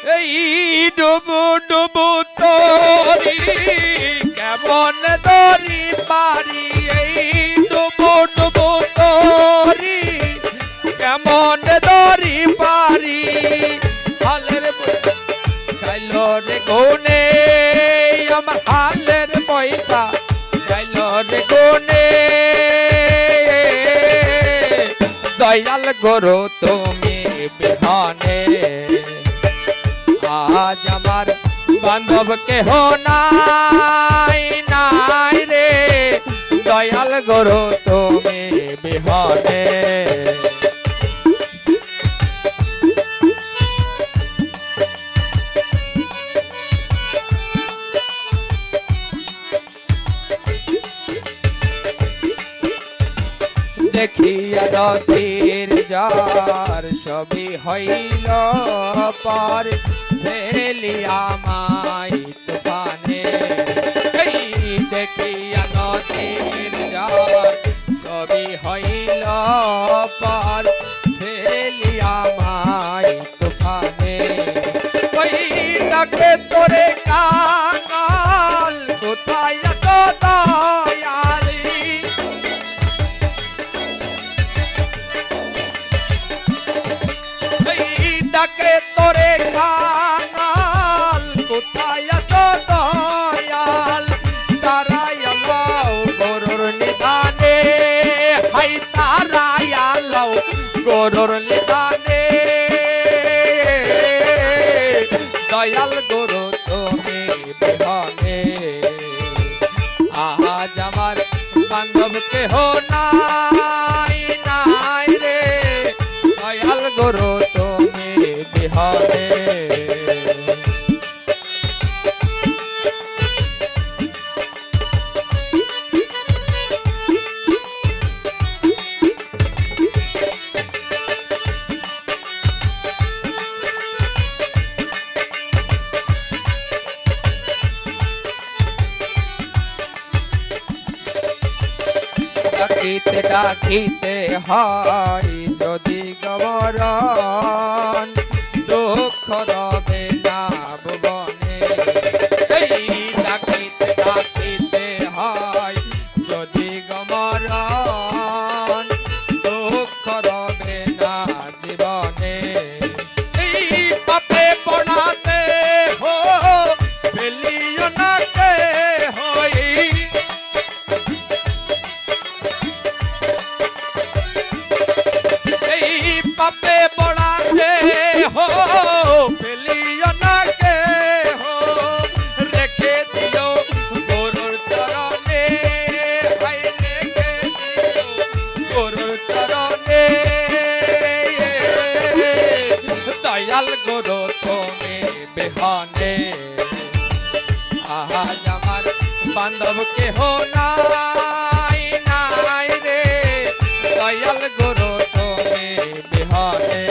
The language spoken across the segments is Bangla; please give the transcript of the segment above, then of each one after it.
এই ডুবু ডুবু তোরি কেমন দরি পারি, এই ডুবু ডুবু তোরি কেমন দরি পারি। হালের চাইল রে গুনে আমার হালের পয়সা চাইল রে গুনে। দয়াল গুরু তুমি বিহানে আজ আমার বান্ধব কেহ নাই নাই রে। দয়াল গুরু তুমি বিহানে দেখিয়া নদীর যার সবই হইল পার, ফেলিয়া মাই তুফানে। এই দেখিয়া নদীর যার সবই হইল পার, ফেলিয়া মাই তুফানে। ওই ডাকে তোরে কাঙাল কোথায় তো দয়ালি, ডাকে তোরে কাঙাল কোথায় তো দয়াল। তারায়ালাও গরুর নিদানে, হাই তারায়ালাও গরুর নিদানে। দয়াল গুরু তুমি বিহানে আজ আমার বান্ধব কেহ নাই নাই রে। দয়াল গুরু তুমি বিহানে ডাকিতে ডাকিতে হয় যদি গবরণ, দুঃখ রবে না ভুবনে। এই ডাকিতে ডাকিতে হয় যদি গবরণ, দুঃখ রবে না জীবনে। এই পাপে পড়াতে হো ফেলিও না কে হই, পাপে পড়াতে হো ফেলিও না কে হো। রেখে দিও গুরুর চরণে, হাই রেখে দিও গুরুর চরণে। দয়াল গুরু তুমি বিহানে আজ আমার বান্ধব কেহ নাই নাই রে। দয়াল গুরু তুমি বিহানে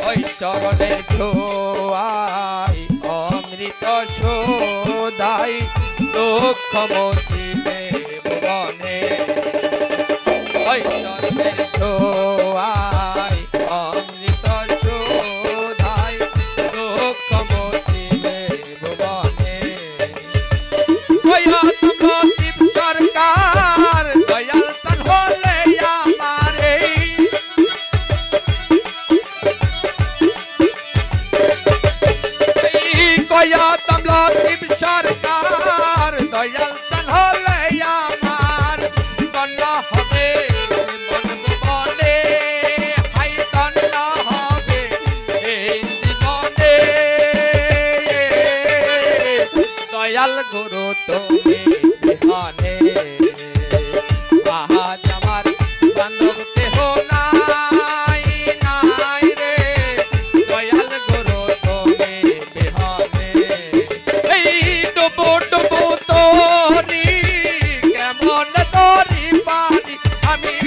ওই চরণে ছোয়াই অমৃত সোদাই, দুঃখ মোচিবে ভুবনে। ওই চরণে ছোয়াই অমৃত সোদাই, দুঃখ মোচিবে ভুবনে। ওই আত্মদীপ সরকার দয়াল তন হলে আমারে, লতিফ সরকার দয়াল তন হলে আমার। গণ হবে মন ভুবনে, আমি